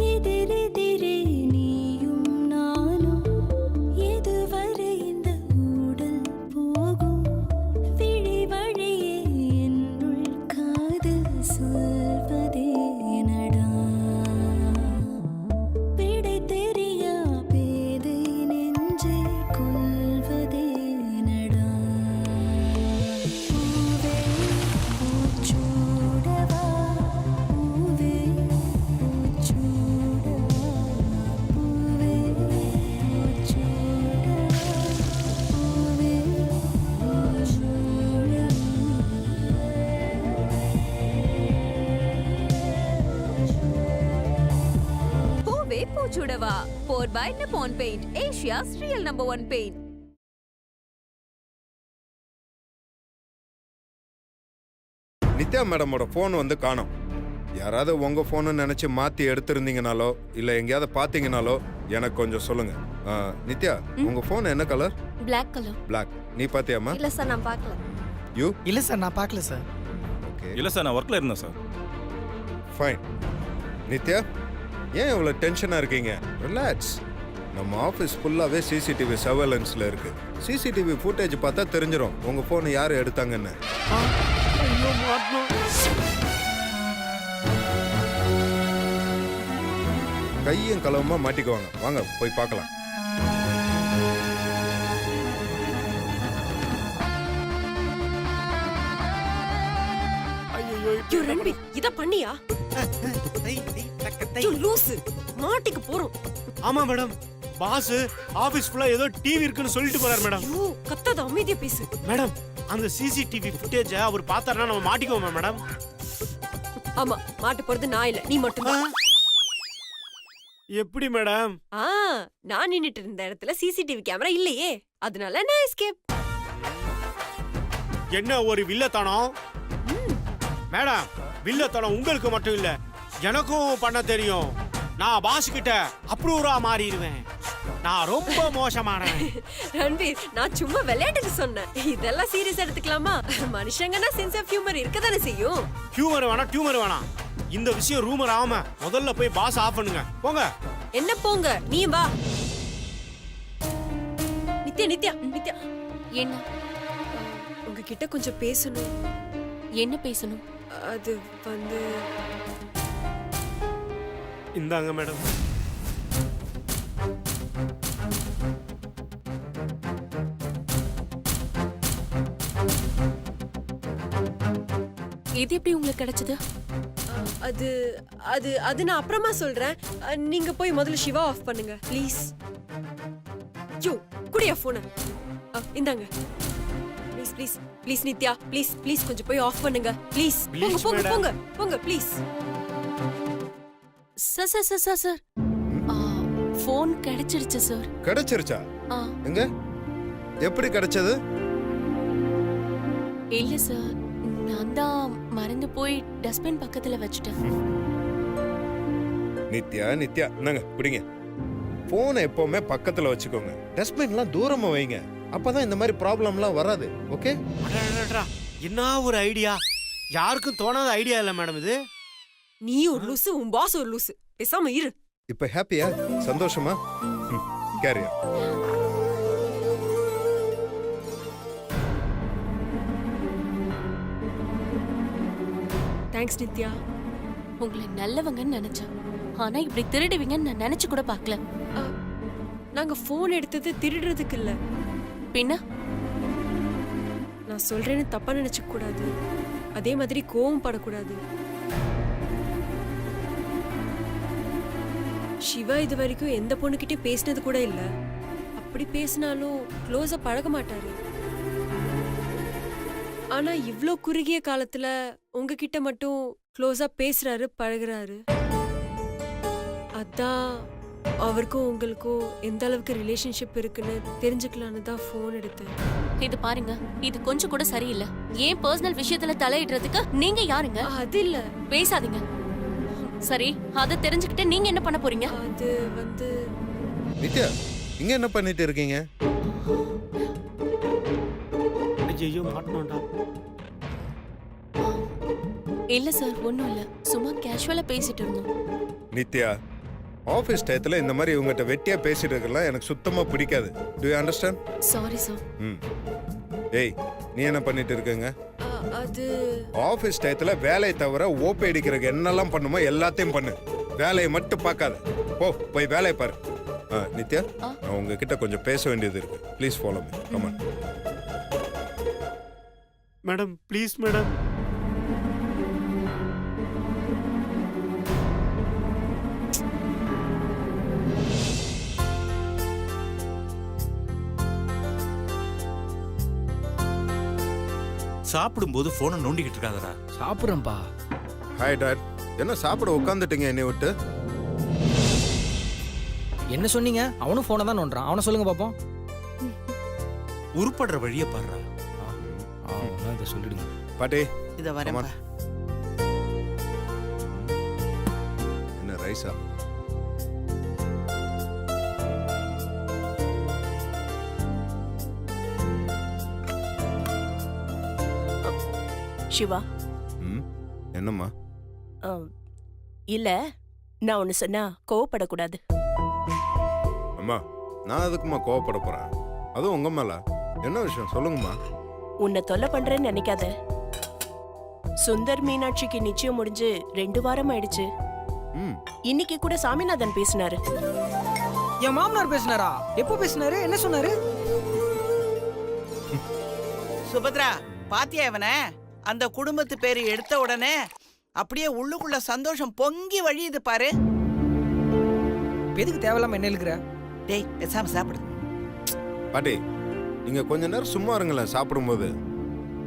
எதிரெதிரே நீயும் நானும் எதுவரை இந்த ஊடல் போகும் விழி வழியே என்னுள் காதல் சொல்வதே நடா விடை தெரியா பேதை நெஞ்சை கொள்வதே நடா பூவே பூச்சூடவா பூவே பூச்சூடவா பூவே பூச்சூடவா பூவே பூவே பூச்சுடவா for by Nippon paint, Asia's real number 1 paint. Nithya மேடமோட ஃபோன் வந்து காணோம். யாராவது உங்க ஃபோனு நினைச்சு மாத்தி எடுத்திருந்தீங்கனாலோ இல்ல எங்கேயாவது பாத்தீங்கனாலோ எனக்கு கொஞ்சம் சொல்லுங்க. நித்யா, உங்க ஃபோன் என்ன கலர்? Black color. பிளாக். நீ பாத்தியாமா? இல்ல சார் நான் பார்க்கல. யூ? இல்ல சார் நான் பார்க்கல சார். ஓகே. இல்ல சார் நான் ஒர்க்ல இருந்தேன் சார். ஃபைன். நித்யா, ஏன் இவ்வளவு டென்ஷனா இருக்கீங்க? ரிலாக்ஸ். நம்ம ஆஃபீஸ் ஃபுல்லாவே சிசிடிவி சர்வேலன்ஸ்ல இருக்கு. சிசிடிவி ஃபுட்டேஜ் பார்த்தா தெரிஞ்சிரும் உங்க ஃபோன் யார் எடுத்தாங்கன்னு. ஐயோ மாட்டணும். கையும் களவுமா மாட்டிக்குவாங்க. வாங்க போய் பார்க்கலாம். ஐயோ யோ ரன்பி இத பண்ணியா? யோ லூசு, மாட்டிக்கு போறோம். ஆமா மேடம், பாஸ் ஆபீஸ் ஃபுல்லா ஏதோ டிவி இருக்குன்னு சொல்லிட்டு போறாரு மேடம். யோ கத்தாத, அமைதியா பேசு. மேடம், அந்த சிசிடிவி ஃபுட்டேஜ் அவர் பார்த்தாருன்னா நம்ம மாட்டிக்குவோமா மேடம்? ஆமா, மாட்ட போறது நான் இல்ல, நீ மட்டும் தான். எப்படி மேடம்? நான் நின்னுட்டு இருந்த இடத்துல சிசிடிவி கேமரா இல்லையே, அதனால நான் எஸ்கேப். என்ன ஒரு வில்லத்தனம் மேடம்! வில்லத்தனம் உங்களுக்கு மட்டும் இல்ல, எனக்கும் பண்ண தெரியும். நான் பாஸ் கிட்ட அப்ரூவரா மாறிடுவேன். நான் ரொம்ப மோசமானவன். ரன்பீர், நான் சும்மா விளையாட்டுக்கு சொன்னேன். இதெல்லாம் சீரியஸ் எடுத்துக்கலாமா? மனுஷங்கன்னா சென்ஸ் ஆஃப் ஹியூமர் இருக்கதானே செய்யும். ஹியூமர் வேணாம், டியூமர் வேணாம். இந்த விஷயம் ரூமர் ஆகாம முதல்ல போய் பாஸ் ஆஃப் பண்ணுங்க. போங்க. என்ன போங்க, நீ வா. நித்யா நித்யா நித்யா, என்ன உங்ககிட்ட கொஞ்சம் பேசணும். என்ன பேசணும்? அது வந்து இந்தாங்க மேடம். இது எப்படி உங்களுக்கு கிடைச்சது? அது அது அது நான் அப்புறமா சொல்றேன். நீங்க போய் முதல்ல சிவா ஆஃப் பண்ணுங்க ப்ளீஸ். யோ குடியா போன. இந்தாங்க. Please please please Nithya, please please கொஞ்சம் போய் ஆஃப் பண்ணுங்க ப்ளீஸ். போங்க போங்க போங்க போங்க please. Sir sir sir sir sir, phone கிடைச்சிருச்சு சார். கிடைச்சிருச்சா? எங்க? எப்படி கிடைச்சது? இல்ல சார், நான் தான் மறந்து போய் டஸ்ட்பின் பக்கத்துல வச்சுட்டேன். நித்யா நித்யா, என்னங்க பிடிங்க. போனை எப்பவுமே பக்கத்துல வச்சுக்கோங்க. டஸ்ட்பின்லாம் தூரமா வைங்க. அப்பதான் இந்த மாதிரி ப்ராப்ளம்லாம் வராது. ஓகே? என்ன ஒரு ஐடியா! யாருக்கும் தோணாத ஐடியா இல்ல மேடம் இது. நீ ஒரு லூசு, உன் பாஸ் ஒரு லூசு. பேசாம இரு. இப்ப ஹாப்பியா? சந்தோஷமா? கேரியா. தேங்க்ஸ் நித்யா. உங்களை நல்லவங்கன்னு நினைச்சேன், ஆனா இப்படி திருடுவீங்கன்னு நான் நினைச்சு கூட பார்க்கல. நாங்க போன் எடுத்தது திருடுறதுக்கு இல்ல. பின்ன? நான் சொல்றேன்னு தப்பா நினைச்சுக்க கூடாது. அதே மாதிரி கோவம் படக்கூடாது. சிவா இது வரைக்கும் எந்த பொண்ணுகிட்ட பேசினது கூட இல்ல. அப்படி பேசினாலும் க்ளோஸா பழக மாட்டாரு. ஆனா இவ்ளோ குறுகிய காலத்துல உங்ககிட்ட மட்டும் க்ளோஸா பேசுறாரு, பழகுறாரு. அதான் அவருக்கும் உங்களுக்கும் எந்த அளவுக்கு ரிலேஷன்ஷிப் இருக்குன்னு தெரிஞ்சுக்கலான்னு தான் போன் எடுத்தேன். இது பாருங்க, இது கொஞ்சம் கூட சரியில்லை. ஏன் பர்சனல் விஷயத்துல தலையிடுறதுக்கு நீங்க யாருங்க? அது இல்ல. பேசாதீங்க. சரி, அதை தெரிஞ்சுக்கிட்டு நீங்க என்ன பண்ண போறீங்க? அது வந்து நித்யா, இங்க என்ன பண்ணிட்டு இருக்கீங்க? ஐயோ மாட்டணும்டா. இல்ல சார், ஒண்ணும் இல்ல, சும்மா கேஷுவலா பேசிட்டு இருந்தோம். நித்யா, ஆஃபீஸ் டயத்தில் இந்த மாதிரி இவங்ககிட்ட வெட்டியா பேசிட்டு இருக்கலாம் எனக்கு சுத்தமாக பிடிக்காது. To you understand? Sorry sir. ம். ஏய், நீ என்ன பண்ணிட்டு இருக்கங்க? அது ஆஃபீஸ் டயத்தில் வேலையை தவிர ஓபி அடிக்கிறதுக்கு என்னெல்லாம் பண்ணுமோ எல்லாத்தையும் பண்ணு. வேலையை மட்டும் பார்க்காத. போய் வேலையை பாரு. நித்யா, நான் உங்ககிட்ட கொஞ்சம் பேச வேண்டியது இருக்கு. Please follow me. Come on. Madam please madam. சாப்பிடும்போது போனை நோண்டிக்கிட்டு இருக்காதடா. சாப்பிட்றேன்ப்பா. Hi dad. என்ன சாப்பிட உட்காந்துட்டீங்க என்னை விட்டு? என்ன சொன்னீங்க? அவனும் ஃபோனை தான் நோண்டுறான். அவனை சொல்லுங்க பாப்போம். உருப்படுற வழியை பாடுறா. அவனா இதை சொல்லிடுங்க. பாட்டி, இத வரேன். என்ன ரைஸா? சிவா. ம், என்னம்மா? இல்ல, நான் ஒன்னு சொன்னா கோவப்படக்கூடாது. அம்மா, நான் எதுக்குமா கோவப்பட போறேன்? அதுவும் உங்க மேல. என்ன விஷயம் சொல்லுங்கம்மா. உன்னை தொல்லை பண்றேன்னு நினைக்காத. சுந்தர் மீனாட்சிக்கு நிச்சயம் முடிஞ்சு 2 வாரம் ஆயிடுச்சு. ம். இன்னைக்கு கூட சாமிநாதன் பேசினாரு. என் மாமனார் பேசினாரா? எப்போ பேசினாரு? என்ன சொன்னாரு? சுபத்ரா, பாத்தியா இவன? அந்த குடும்பத்து பேரு எடுத்த உடனே அப்படியே உள்ளுக்குள்ள சந்தோஷம் பொங்கி வழியுது பாரு. எதுக்கு தேவையில்லாம என்ன இழுக்கிற? டேய், பேசாம சாப்பிடு. பாட்டி, நீங்க கொஞ்ச நேரம் சும்மா இருங்களேன் சாப்பிடும்போது.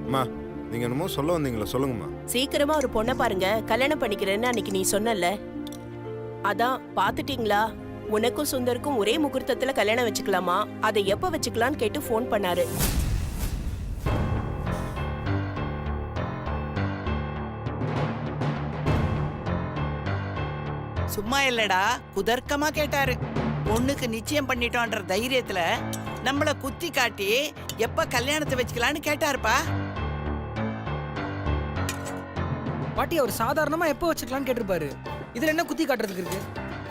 அம்மா, நீங்க என்னமோ சொல்ல வந்தீங்களா? சொல்லுங்கம்மா. சீக்கிரமா ஒரு பொண்ணை பாருங்க, கல்யாணம் பண்ணிக்கிறேன்னு அன்னைக்கு நீ சொன்னல. அதான் பாத்துட்டீங்களா? உனக்கும் சுந்தருக்கும் ஒரே முகூர்த்தத்துல கல்யாணம் வச்சுக்கலாமா? அதை எப்ப வச்சுக்கலான்னு கேட்டு ஃபோன் பண்ணாரு. சும்மா இல்லடா, குதர்க்கமா கேட்டாரு. பொண்ணுக்கு நிச்சயம் பண்ணிட்டோன்ற தைரியத்துல நம்மள குத்தி காட்டி எப்ப கல்யாணத்தை வச்சுக்கலான்னு கேட்டாருப்பா. பாட்டி, அவர் சாதாரணமா எப்போ வச்சுக்கலாம்னு கேட்டிருப்பாரு. இதுல என்ன குத்தி காட்டுறதுக்கு இருக்கு?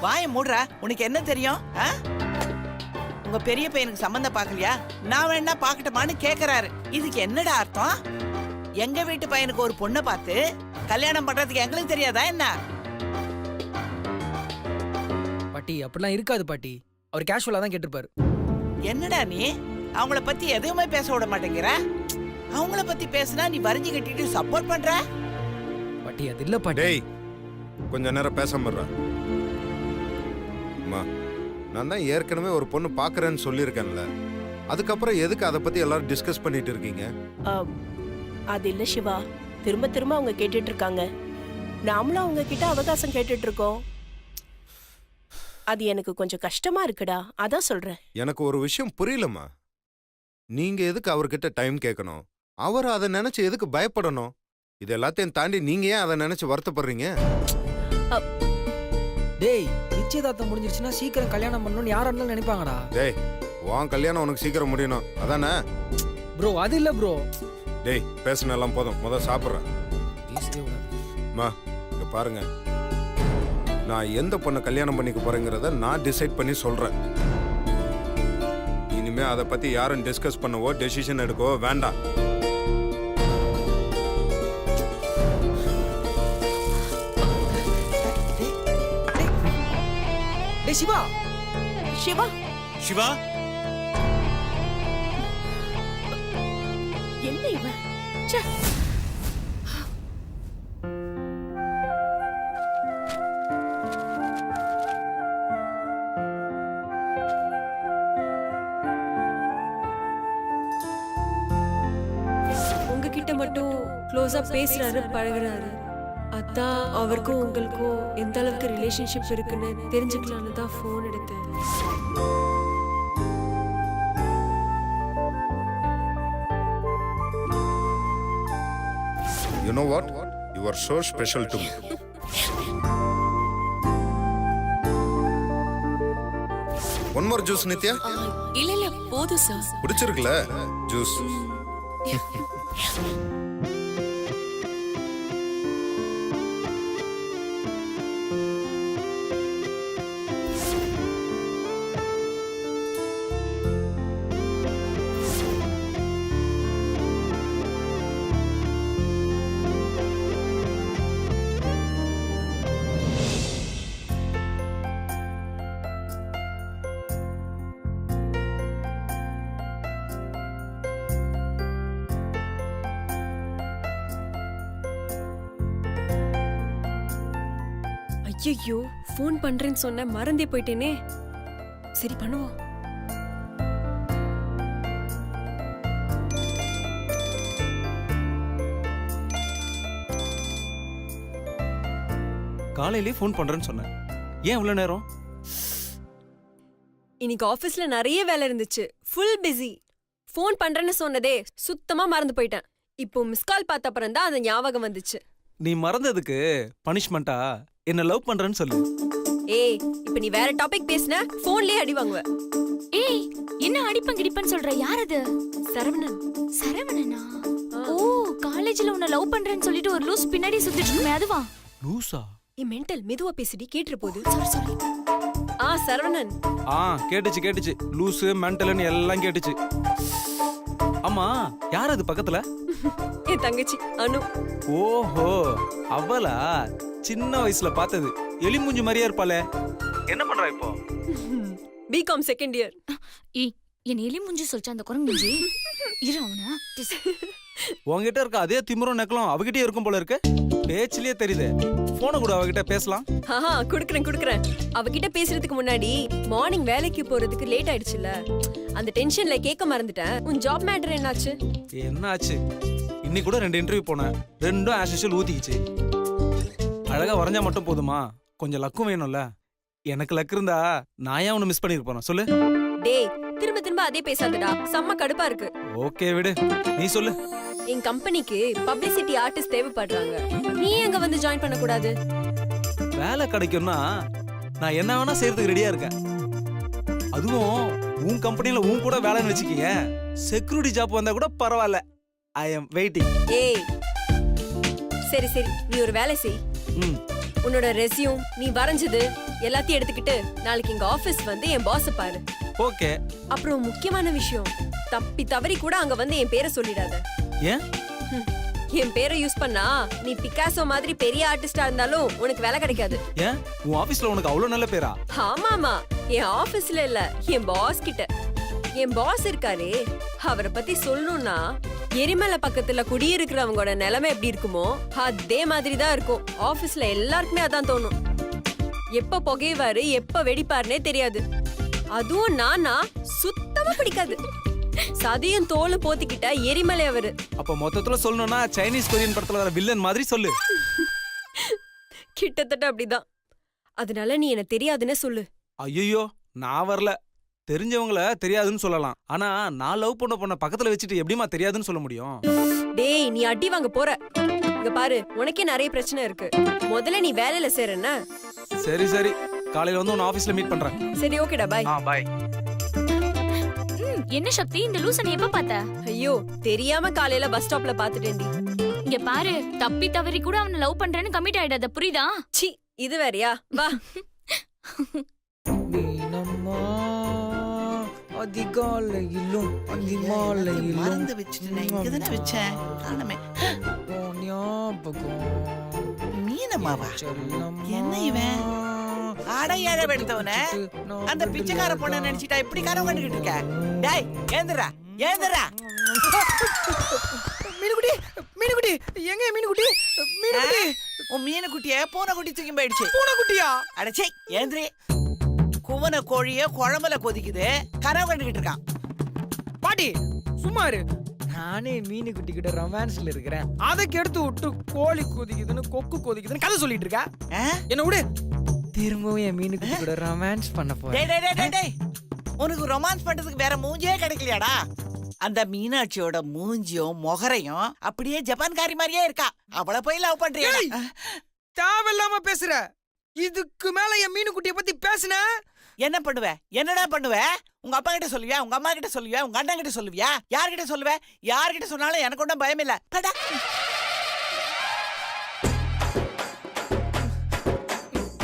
வாயை மூடுறா, உனக்கு என்ன தெரியும்? உங்க பெரிய பையனுக்கு சம்பந்தம் பார்க்கலையா? நான் வேணா பாக்கட்டுமான்னு கேக்குறாரு. இதுக்கு என்னடா அர்த்தம்? எங்க வீட்டு பையனுக்கு ஒரு பொண்ணை பார்த்து கல்யாணம் பண்றதுக்கு எங்களுக்கு தெரியாதா என்ன? பாட்டி, அப்படிலாம் இருக்காது பாட்டி. அவர் கேஷுவலா தான் கேட்டிருப்பாரு. என்னடா நீ அவங்கள பத்தி எதுவுமே பேச விட மாட்டேங்கிற? அவங்கள பத்தி பேசினா நீ வரிஞ்சு கட்டிட்டு சப்போர்ட் பண்ற? பாட்டி, அது இல்ல பாட்டி. டேய், கொஞ்ச நேரம் பேசாம இருடா. அம்மா, நான் தான் ஏற்கனவே ஒரு பொண்ணு பாக்குறேன்னு சொல்லியிருக்கேன்ல. அதுக்கப்புறம் எதுக்கு அதை பத்தி எல்லாரும் டிஸ்கஸ் பண்ணிட்டு இருக்கீங்க? அது இல்ல சிவா, திரும்ப திரும்ப அவங்க கேட்டுட்டு இருக்காங்க. நாமளும் அவங்க கிட்ட அவகாசம் கேட்டுட்டு இருக்கோம். அது எனக்கு கொஞ்சம் கஷ்டமா இருக்குடா, அதான் சொல்றேன். எனக்கு ஒரு விஷயம் புரியலம்மா. நீங்க எதுக்கு அவர்கிட்ட டைம் கேட்கணும்? அவர் அதை நினைச்சு எதுக்கு பயப்படணும்? இது எல்லாத்தையும் தாண்டி நீங்க ஏன் அதை நினைச்சு வருத்தப்படுறீங்க? டேய், நிச்சயதார்த்தம் முடிஞ்சிருச்சுன்னா சீக்கிரம் கல்யாணம் பண்ணணும்னு யாரா இருந்தாலும் நினைப்பாங்கடா. டேய், உன் கல்யாணம் உனக்கு சீக்கிரம் முடியணும் அதானே? ப்ரோ, அது இல்ல ப்ரோ. டேய், பேசுனெல்லாம் போதும், முதல் சாப்பிட்றேன். அம்மா, இங்க பாருங்க, நான் எந்த பொண்ணை கல்யாணம் பண்ணிக்க போறேங்கிறத நான் டிசைட் பண்ணி சொல்றேன். இனிமே அதை பத்தி யாரும் டிஸ்கஸ் பண்ணவோ டெசிஷன் எடுக்கவோ வேண்டாம். டேய் சிவா. சிவா, சிவா, என்ன இவன்? ச்சே. உங்ககிட்ட மட்டும் க்ளோஸா பேசுறாரு, பழகுறாரு. அதான் அவருக்கும் உங்களுக்கும் எந்த அளவுக்கு ரிலேஷன்ஷிப் இருக்குன்னு தெரிஞ்சுக்கலான்னு தான் ஃபோன் எடுத்தேன். You know what? You are so special to me. One more juice, Nitya? இல்ல இல்ல, போதும் சார். பிடிச்சிருக்குல ஜூஸ்? ஐயோ ஃபோன் பண்றேன்னு சொன்ன மறந்தே போயிட்டேனே. சரி பண்ணுவோம். காலையிலேயே ஃபோன் பண்றேன்னு சொன்னேன், ஏன் இவ்வளவு நேரம்? இன்னைக்கு ஆபீஸ்ல நிறைய வேலை இருந்துச்சு, ஃபுல் பிஸி. ஃபோன் பண்றேன்னு சொன்னதே சுத்தமா மறந்து போயிட்டேன். இப்போ மிஸ் கால் பார்த்த அப்புறம் தான் அந்த ஞாபகம் வந்துச்சு. நீ மறந்ததுக்கு பனிஷ்மெண்டா என்ன லவ் பண்றேன்னு சொல்லு. ஏய் இப்போ நீ வேற டாபிக் பேசின ஃபோன்லயே அடி வாங்குவ. ஏய் என்ன அடிப்பன் கிடிப்பன் சொல்ற? யார் அது? சரவணன். சரவணனா? ஓ காலேஜ்ல உன்னை லவ் பண்றேன்னு சொல்லிட்டு ஒரு லூஸ் பின்னாடி சுத்திட்டு இருக்குமே அதுவா? லூசா? மென்டல் மெதுவா பேசிடி, கேட்டுற போது. சாரி. சரவணன். கேட்டுச்சு. லூசு மென்டல்னு எல்லாம் கேட்டுச்சு. ஆமா, யார் அது பக்கத்துல? என் தங்கச்சி அனு. ஓஹோ, அவளா? சின்ன வயசுல பார்த்தது. எலிமூஞ்சி மாதிரியா இருப்பாளே. என்ன பண்றா இப்போ? BCom second year. என் எலி முஞ்சி சொல்லிச்சு அந்த குரங்கு முஞ்சி. இரு அவனா. உங்ககிட்ட இருக்க அதே திமிரும் நெக்கலும் அவகிட்டே இருக்கும் போல இருக்கு. பேச்சிலேயே தெரியுது. போன கூட அவகிட்ட பேசலாம். குடுக்குறேன். அவகிட்ட பேசுறதுக்கு முன்னாடி மார்னிங் வேலைக்கு போறதுக்கு லேட் ஆயிடுச்சுல, அந்த டென்ஷன்ல கேட்க மறந்துட்டேன். உன் ஜாப் மேட்டர் என்னாச்சு? என்னாச்சு? இன்னைக்கு கூட 2 இன்டர்வியூ போனேன், ரெண்டும் ஆஸ் யூசுவல் ஊத்திக்கிச்சு. அழகா வரைஞ்சா மட்டும் போதுமா? கொஞ்சம் லக்கும் வேணும்ல. எனக்கு லக் இருந்தா நான் ஏன் உன்னை மிஸ் பண்ணிருப்பேன் சொல்லு. டேய் திரும்ப அதே பேசாதடா, செம்ம கடுப்பா இருக்கு. ஓகே விடு, நீ சொல்லு. என் கம்பெனிக்கு பப்ளிசிட்டி ஆர்டிஸ்ட் தேவைப்படுறாங்க. நீ எங்க வந்து ஜாயின் பண்ண கூடாது? வேலை கிடைக்கும்னா நான் என்ன வேணா செய்யறதுக்கு ரெடியா இருக்கேன். அதுவும் உன் கம்பெனில உன் கூட வேலைன்னு வச்சுக்கீங்க, செக்யூரிட்டி ஜாப் வந்தா கூட பரவாயில்ல. I am waiting. ஏய் சரி நீ ஒரு வேலை செய். உன்னோட ரெஸ்யூம், நீ வரைஞ்சது எல்லாத்தையும் எடுத்துக்கிட்டு நாளைக்கு எங்க ஆபீஸ் வந்து என் பாஸ் பாரு. ஓகே. அப்புறம் முக்கியமான விஷயம், தப்பி தவறி கூட அங்க வந்து என் பேரை சொல்லிடாத. ஏன்? என் பேரை யூஸ் பண்ணா நீ பிகாசோ மாதிரி பெரிய ஆர்டிஸ்டா இருந்தாலும் உனக்கு வேலை கிடைக்காது. ஏன்? உன் ஆபீஸ்ல உனக்கு அவ்வளவு நல்ல பேரா? ஆமாமா, என் ஆபீஸ்ல இல்ல, என் பாஸ் கிட்ட. என் பாஸ் இருக்காரே, அவரை பத்தி சொல்லணும்னா எரிமலை பக்கத்துல குடியிருக்கிறவங்களோட நிலைமை எப்படி இருக்குமோ அதே மாதிரி தான் இருக்கும். ஆபீஸ்ல எல்லாருக்குமே அதான் தோணும். எப்ப புகைவாரு எப்ப வெடிப்பாருன்னே தெரியாது. அதுவும் நானா சுத்தமா பிடிக்காது. சதையும் தோலும் போத்திக்கிட்ட எரிமலை அவரு. அப்ப மொத்தத்துல சொல்லணும்னா சைனீஸ் கொரியன் படத்துல வர வில்லன் மாதிரி சொல்லு. கிட்டத்தட்ட அப்படிதான். அதனால நீ என்ன தெரியாதுன்னு சொல்லு. ஐயோ, நான் வரல. தெரிஞ்சவங்கள தெரியாதுன்னு சொல்லலாம், ஆனா நான் லவ் பண்ண பக்கத்துல வச்சுட்டு எப்படிமா தெரியாதுன்னு சொல்ல முடியும்? டேய் நீ அடி வாங்க போற. இங்க பாரு, உனக்கே நிறைய பிரச்சனை இருக்கு. முதல்ல நீ வேலையில சேரேன்னா. சரி, காலையில வந்து உன் ஆபீஸ்ல மீட் பண்றேன். சரி ஓகேடா, பாய். பாய். என்ன சக்தி, இந்த லூச நீ எப்ப பார்த்த? ஐயோ தெரியாம காலையில பஸ் ஸ்டாப்ல பாத்துட்டேன்டி. இங்க பாரு, தப்பி தவறி கூட அவனை லவ் பண்றேன்னு கமிட் ஆயிடாத, புரியுதா? சி இது வேறயா? வா. அதிகாலையிலும் அதிமாலையிலும் மறந்து வச்சுட்டேன், இங்கதானே வச்சேன், காணுமே. ஞாபகம் மீனம்மாவா? என்ன இவன் அடையாள எடுத்தவன அந்த பிச்சைக்கார பொண்ண நினைச்சிட்டா இப்படி கனவு கண்டுகிட்டு இருக்க? டேய் ஏந்திரா. மீனுக்குட்டி எங்க? மீனுக்குட்டி உன் மீனுக்குட்டிய பூனைக்குட்டி தூக்கி போயிடுச்சு. பூனைக்குட்டியா? அடச்சே ஏந்திரி. குவன கோழிய குழம்புல கொதிக்குது, கனவு கண்டுகிட்டு இருக்கான். பாட்டி சும்மாரு. நானே மீனுக்குட்டி கிட்ட ரொமான்ஸ்ல இருக்கிறேன், அதை கெடுத்து விட்டு கோழி கொதிக்குதுன்னு கொக்கு கொதிக்குதுன்னு கதை சொல்லிட்டு இருக்கா. என்ன விடு, திரும்பவும் என் மீனுக்குட்டி கூட ரொமான்ஸ் பண்ண போறேன். உனக்கு ரொமான்ஸ் பண்றதுக்கு வேற மூஞ்சியே கிடைக்கலையாடா? அந்த மீனாட்சியோட மூஞ்சியும் முகரையும் அப்படியே ஜப்பான்காரி மாதிரியே இருக்கா. அவளை போய் லவ் பண்றியா? தேவையில்லாம பேசுற. இதுக்கு மேல என் மீனுக்குட்டிய பத்தி பேசுன என்ன பண்ணுவ? என்னடா பண்ணுவ? உங்க அப்பா கிட்ட சொல்லுவியா? உங்க அம்மா கிட்ட சொல்லுவியா? உங்க அண்ணன் கிட்ட சொல்லுவியா? யார்கிட்ட சொல்லுவ? யார்கிட்ட சொன்னாலும் எனக்கு ஒன்றும் பயம் இல்ல.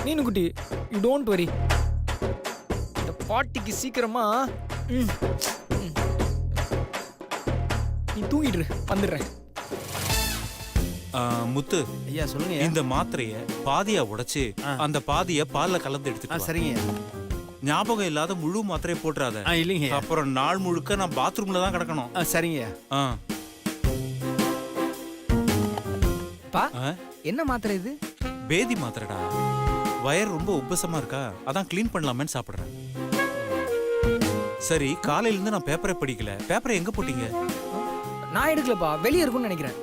மீனுக்குட்டி, யூ டோன்ட் வரி. இந்த பாட்டிக்கு சீக்கிரமா நீ தூங்கிட்டு வந்துடுறேன். முத்து ஐயா சொல்லுங்க. இந்த மாத்திரைய பாதியா உடைச்சு அந்த பாதிய பால்ல கலந்து எடுத்துட்டு. சரிங்க. ஞாபகம் இல்லாத முழு மாத்திரையை போட்டுறாத. இல்லைங்க. அப்புறம் நாள் முழுக்க நான் பாத்ரூம்ல தான் கிடக்கணும். சரிங்க. பா என்ன மாத்திரை இது? பேதி மாத்திரடா. வயர் ரொம்ப உப்பசமா இருக்கா, அதான் க்ளீன் பண்ணலாமேன்னு சாப்பிடுறேன். சரி, காலையில இருந்து நான் பேப்பரை படிக்கல. பேப்பரை எங்க போட்டீங்க? நான் எடுக்கலப்பா, வெளியே இருக்கும்னு நினைக்கிறேன்.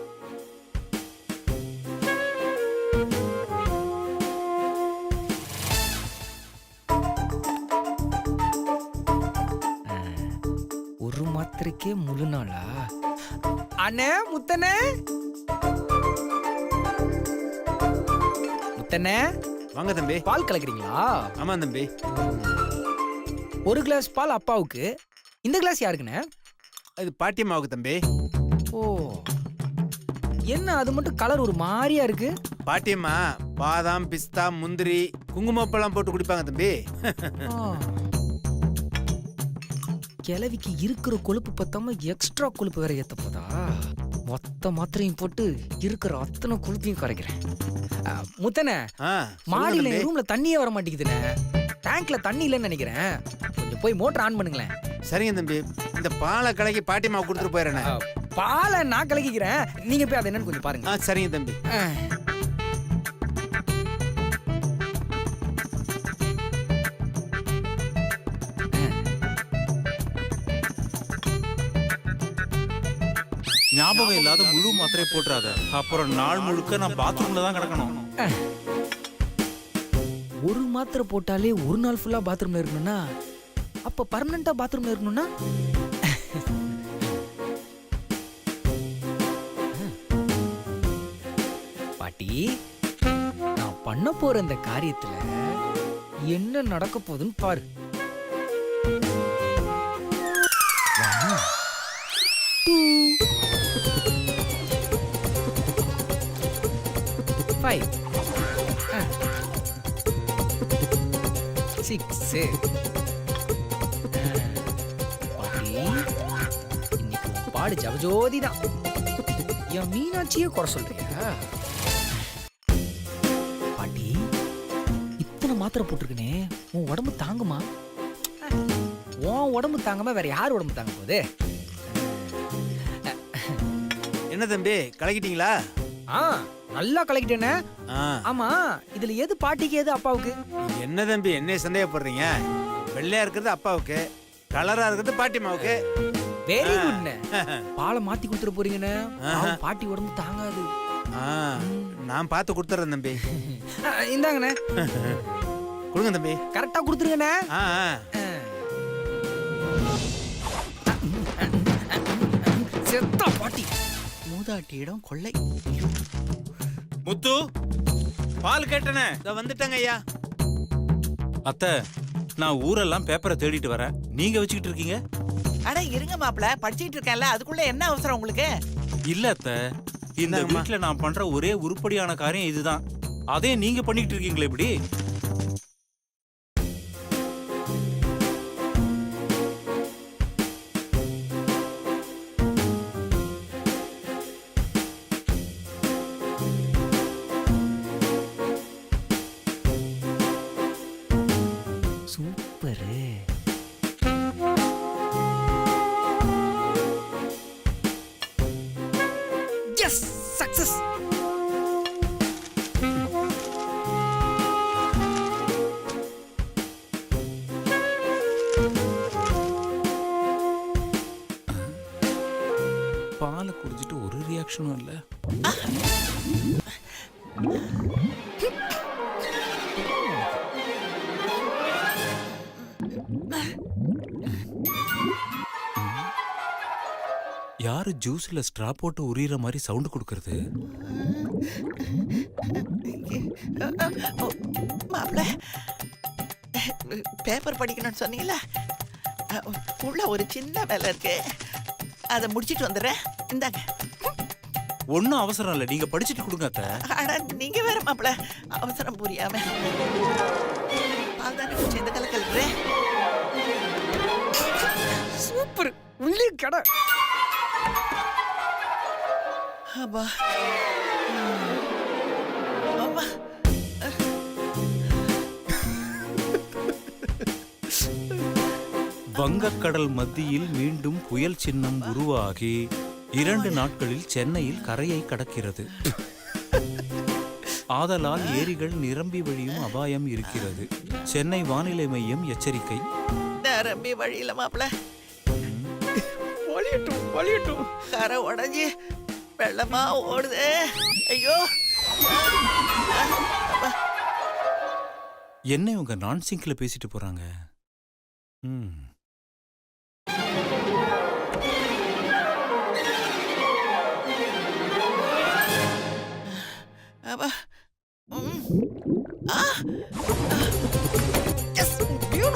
ஒரு மாத்திரைக்கே முழு நாளா? அண்ணே, முத்தனே, முத்தனே, வாங்க தம்பி. பால் கலக்குறீங்களா? ஆமா தம்பி. ஒரு கிளாஸ் பால் அப்பாவுக்கு, இந்த கிளாஸ் யாருக்குண்ணே? இது பாட்டியம்மாவுக்கு தம்பி. ஓ, என்ன அது மட்டும் கலர் ஒரு மாதிரியா இருக்கு? பாட்டியம்மா பாதாம், பிஸ்தா, முந்திரி, குங்குமப்பழம் போட்டு குடிப்பாங்க தம்பி. கிழவிக்கு இருக்கிற கொழுப்பு பத்தாம எக்ஸ்ட்ரா கொழுப்பு வேற ஏத்த போதா? மொத்த மாத்திரையும் போட்டு இருக்கிற அத்தனை கொழுப்பையும் கரைக்கிறேன். முத்தனே, மாடியில ரூம்ல தண்ணியே வர மாட்டேங்குதுண்ணே. டேங்க்ல தண்ணி இல்லைன்னு நினைக்கிறேன். கொஞ்சம் போய் மோட்டர் ஆன் பண்ணுங்களேன். சரிங்க தம்பி. இந்த பாலை கலக்கி பாட்டியம்மா கொடுத்துட்டு போயிடுறேன். பாலை நான் கலக்கிக்கிறேன், நீங்க போய் அதை என்னன்னு கொஞ்சம் பாருங்க. சரிங்க தம்பி. ஞாபகம் இல்லாத முழு மாத்திரை போட்டுறாத, அப்புறம் நாள் முழுக்க நான் பாத்ரூம்ல தான் கிடக்கணும். ஒரு மாத்திரை போட்டாலே ஒரு நாள் ஃபுல்லா பாத்ரூம்ல இருக்கணும்னா, அப்ப பர்மனண்டா பாத்ரூம்ல இருக்கணும்னா? பாட்டி, நான் பண்ண போற இந்த காரியத்துல என்ன நடக்க போகுதுன்னு பாரு. 5 6 பாட்டி, இன்னைக்கு உன் பாடு ஜபஜோதி தான். என் மீனாட்சியே குறை சொல்றியா? பாட்டி, இத்தனை மாத்திரை போட்டிருக்கனே, உன் உடம்பு தாங்குமா? உன் உடம்பு தாங்காம வேற யார் உடம்பு தாங்க போகுது? என்ன தம்பி, கலக்கிட்டீங்களா? நல்லா கலக்கிட்டேனே. ஆமா, இதுல எது பாட்டிக்கு எது அப்பாவுக்கு? என்ன தம்பி என்ன சந்தேகப்படுறீங்க? வெள்ளையா இருக்கிறது அப்பாவுக்கு, கலரா இருக்கிறது பாட்டிமாவுக்கு. வெரி குட்ண்ணே. பாலை மாத்தி கொடுத்துட போறீங்கண்ணே. பாட்டி உடம்பு தாங்காது. நான் பார்த்து கொடுத்துறேன் தம்பி. இந்தாங்கண்ணே. கொடுங்க தம்பி. கரெக்டா கொடுத்துருங்கண்ணே. செத்தா பாட்டி. மூதாட்டியிடம் கொள்ளை. முத்து, பால் கேட்டனே. வந்துட்டாங்க ஐயா. அத்தை, நான் ஊரெல்லாம் பேப்பரை தேடிட்டு வரேன், நீங்க வச்சுக்கிட்டு இருக்கீங்க. அட இருங்க மாப்பிள்ள, படிச்சிட்டு இருக்கேன்ல, அதுக்குள்ள என்ன அவசரம் உங்களுக்கு? இல்ல அத்தை, இந்த வீட்டுல நான் பண்ற ஒரே உருப்படியான காரியம் இதுதான். அதே நீங்க பண்ணிட்டு இருக்கீங்களே இப்படி? சூப்பரு. Yes, success. பாலை குடிச்சிட்டு ஒரு ரியாக்ஷனும் இல்ல. யாரு ஜூஸ்ல ஸ்ட்ரா போட்டு உரியிற மாதிரி சவுண்ட் கொடுக்கறது? மாப்பிள்ள, பேப்பர் படிக்கணும்னு சொன்னீங்களா? உள்ள ஒரு சின்ன வேலை இருக்கு, அதை முடிச்சிட்டு வந்துடுறேன். இந்தாங்க. ஒன்னும் அவசரம் இல்ல, நீங்க படிச்சுட்டு கொடுங்க அத்தை. ஆனா நீங்க வேற மாப்பிள்ள, அவசரம் புரியாம. பால் தானே கொஞ்சம் இந்த கலை கலக்குறேன். சூப்பர். உள்ளே கடை. அப்பா, அம்மா. வங்கக்கடல் மத்தியில் மீண்டும் புயல் சின்னம் உருவாகி 2 நாட்களில் சென்னையில் கரையை கடக்கிறது. ஆதலால் ஏரிகள் நிரம்பி வழியும் அபாயம் இருக்கிறது. சென்னை வானிலை மையம் எச்சரிக்கை. நிரம்பி வழியில மாப்பிள வலியட்டும் கரை உடஞ்சி வெள்ளமா ஓடுதே. ஐயோ என்ன இவங்க நான் சிங்க்ல பேசிட்டு போறாங்க? அப்பா. Yes, ஐயோ